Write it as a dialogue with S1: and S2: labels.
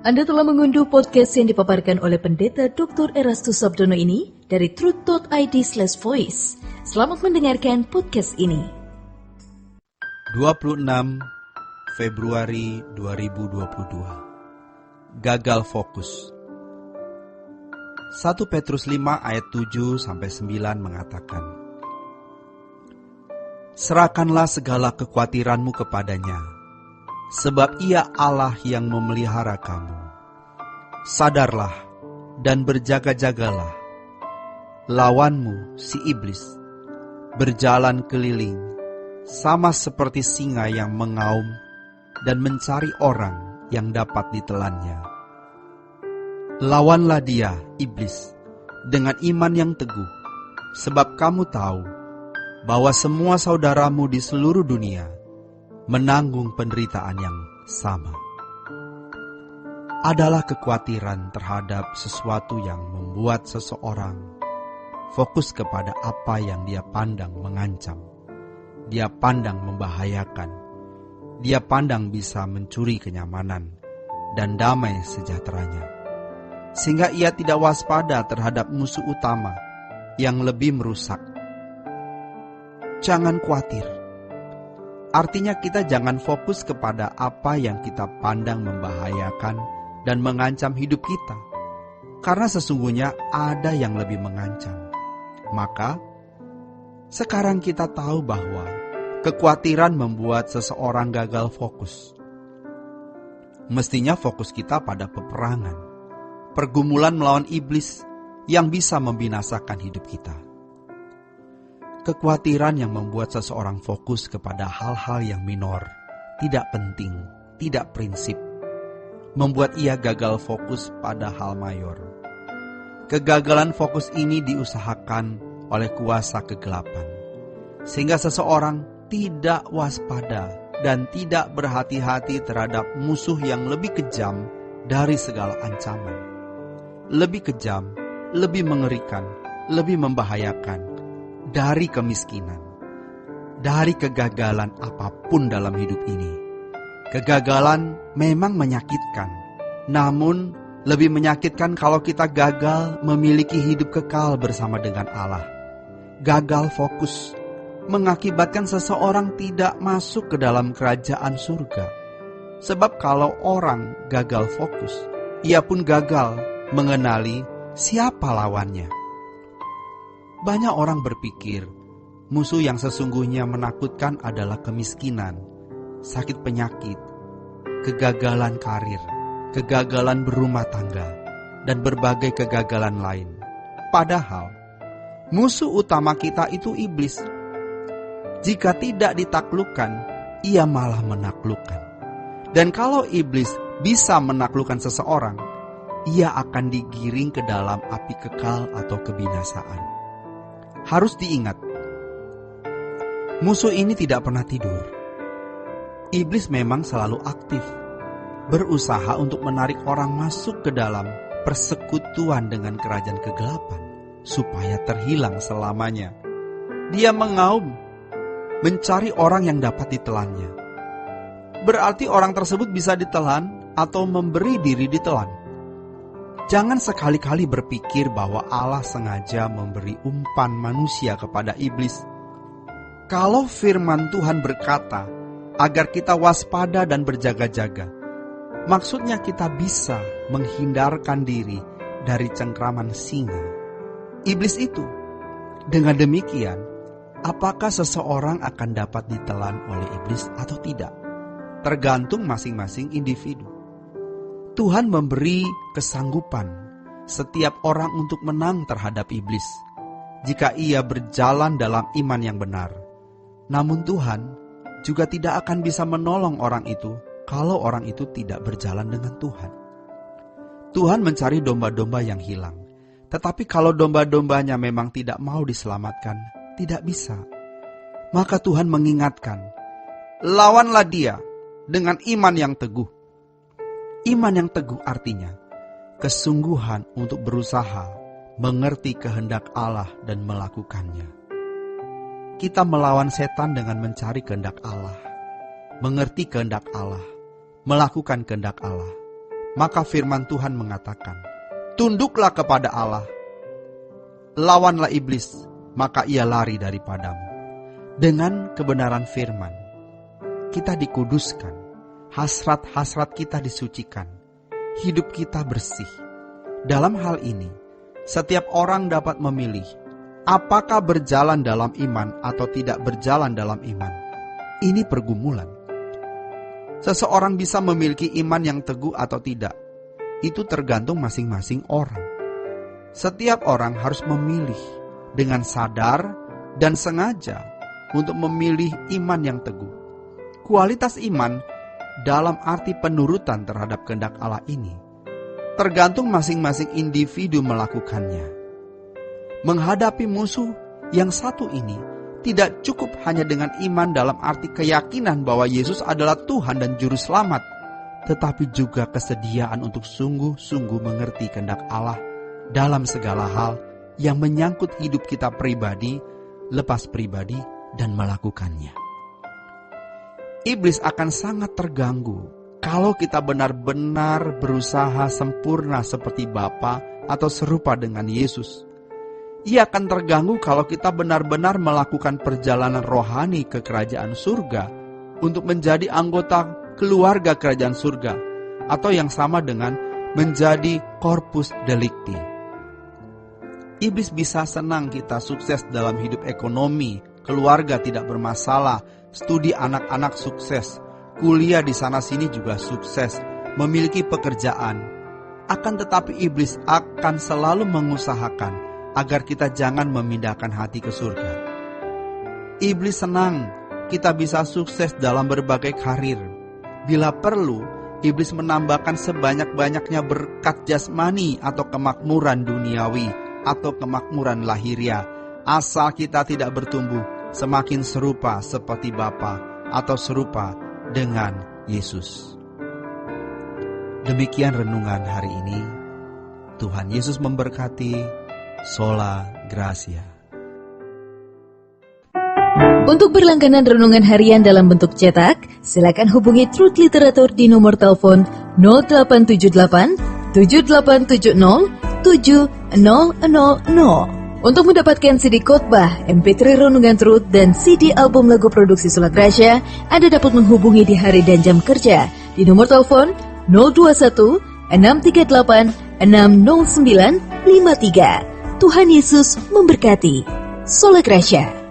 S1: Anda telah mengunduh podcast yang dipaparkan oleh Pendeta Dr. Erastus Sabdono ini dari truth.id/voice. Selamat mendengarkan podcast ini.
S2: 26 Februari 2022. Gagal fokus. 1 Petrus 5 ayat 7-9 mengatakan, serahkanlah segala kekhawatiranmu kepadanya, sebab ia Allah yang memelihara kamu. Sadarlah dan berjaga-jagalah. Lawanmu, si iblis, berjalan keliling, sama seperti singa yang mengaum dan mencari orang yang dapat ditelannya. Lawanlah dia, iblis, dengan iman yang teguh, sebab kamu tahu bahwa semua saudaramu di seluruh dunia menanggung penderitaan yang sama. Adalah kekhawatiran terhadap sesuatu yang membuat seseorang fokus kepada apa yang dia pandang mengancam, dia pandang membahayakan, dia pandang bisa mencuri kenyamanan dan damai sejahteranya, sehingga ia tidak waspada terhadap musuh utama yang lebih merusak. Jangan khawatir. Artinya kita jangan fokus kepada apa yang kita pandang membahayakan dan mengancam hidup kita, karena sesungguhnya ada yang lebih mengancam. Maka, sekarang kita tahu bahwa kekhawatiran membuat seseorang gagal fokus. Mestinya fokus kita pada peperangan, pergumulan melawan iblis yang bisa membinasakan hidup kita. Kekhawatiran yang membuat seseorang fokus kepada hal-hal yang minor, tidak penting, tidak prinsip, membuat ia gagal fokus pada hal mayor. Kegagalan fokus ini diusahakan oleh kuasa kegelapan, sehingga seseorang tidak waspada dan tidak berhati-hati terhadap musuh yang lebih kejam dari segala ancaman. Lebih kejam, lebih mengerikan, lebih membahayakan dari kemiskinan, dari kegagalan apapun dalam hidup ini. Kegagalan memang menyakitkan, namun lebih menyakitkan kalau kita gagal memiliki hidup kekal bersama dengan Allah. Gagal fokus mengakibatkan seseorang tidak masuk ke dalam kerajaan surga. Sebab kalau orang gagal fokus, ia pun gagal mengenali siapa lawannya. Banyak orang berpikir musuh yang sesungguhnya menakutkan adalah kemiskinan, sakit penyakit, kegagalan karir, kegagalan berumah tangga, dan berbagai kegagalan lain. Padahal, musuh utama kita itu iblis. Jika tidak ditaklukkan, ia malah menaklukkan. Dan kalau iblis bisa menaklukkan seseorang, ia akan digiring ke dalam api kekal atau kebinasaan. Harus diingat, musuh ini tidak pernah tidur. Iblis memang selalu aktif, berusaha untuk menarik orang masuk ke dalam persekutuan dengan kerajaan kegelapan, supaya terhilang selamanya. Dia mengaum, mencari orang yang dapat ditelannya. Berarti orang tersebut bisa ditelan atau memberi diri ditelan. Jangan sekali-kali berpikir bahwa Allah sengaja memberi umpan manusia kepada iblis. Kalau firman Tuhan berkata agar kita waspada dan berjaga-jaga, maksudnya kita bisa menghindarkan diri dari cengkraman singa, iblis itu. Dengan demikian, apakah seseorang akan dapat ditelan oleh iblis atau tidak? Tergantung masing-masing individu. Tuhan memberi kesanggupan setiap orang untuk menang terhadap iblis jika ia berjalan dalam iman yang benar. Namun Tuhan juga tidak akan bisa menolong orang itu kalau orang itu tidak berjalan dengan Tuhan. Tuhan mencari domba-domba yang hilang. Tetapi kalau domba-dombanya memang tidak mau diselamatkan, tidak bisa. Maka Tuhan mengingatkan, lawanlah dia dengan iman yang teguh. Iman yang teguh artinya kesungguhan untuk berusaha mengerti kehendak Allah dan melakukannya. Kita melawan setan dengan mencari kehendak Allah, mengerti kehendak Allah, melakukan kehendak Allah. maka firman Tuhan mengatakan, tunduklah kepada Allah, lawanlah iblis, maka ia lari daripadamu. Dengan kebenaran firman, kita dikuduskan, hasrat-hasrat kita disucikan, hidup kita bersih. Dalam hal ini, setiap orang dapat memilih apakah berjalan dalam iman atau tidak berjalan dalam iman. Ini pergumulan. Seseorang bisa memiliki iman yang teguh atau tidak. Itu tergantung masing-masing orang. Setiap orang harus memilih dengan sadar dan sengaja untuk memilih iman yang teguh. Kualitas iman dalam arti penurutan terhadap kehendak Allah ini tergantung masing-masing individu melakukannya. Menghadapi musuh yang satu ini tidak cukup hanya dengan iman dalam arti keyakinan bahwa Yesus adalah Tuhan dan Juru Selamat, tetapi juga kesediaan untuk sungguh-sungguh mengerti kehendak Allah dalam segala hal yang menyangkut hidup kita pribadi, lepas pribadi, dan melakukannya. Iblis akan sangat terganggu kalau kita benar-benar berusaha sempurna seperti Bapa atau serupa dengan Yesus. Ia akan terganggu kalau kita benar-benar melakukan perjalanan rohani ke kerajaan surga untuk menjadi anggota keluarga kerajaan surga, atau yang sama dengan menjadi corpus delicti. Iblis bisa senang kita sukses dalam hidup ekonomi, keluarga tidak bermasalah, studi anak-anak sukses, kuliah di sana-sini juga sukses, memiliki pekerjaan. Akan tetapi iblis akan selalu mengusahakan agar kita jangan memindahkan hati ke surga. Iblis senang kita bisa sukses dalam berbagai karir. Bila perlu, iblis menambahkan sebanyak-banyaknya berkat jasmani atau kemakmuran duniawi atau kemakmuran lahiriah, asal kita tidak bertumbuh semakin serupa seperti Bapa atau serupa dengan Yesus. Demikian renungan hari ini. Tuhan Yesus memberkati. Sola Gracia.
S1: Untuk berlangganan renungan harian dalam bentuk cetak, silakan hubungi Truth Literatur di nomor telepon 0878 7870 7000. Untuk mendapatkan CD khotbah, MP3 renungan Truth, dan CD album lagu produksi Sola Gracia, Anda dapat menghubungi di hari dan jam kerja di nomor telepon 021 638 60953. Tuhan Yesus memberkati. Sola Gracia.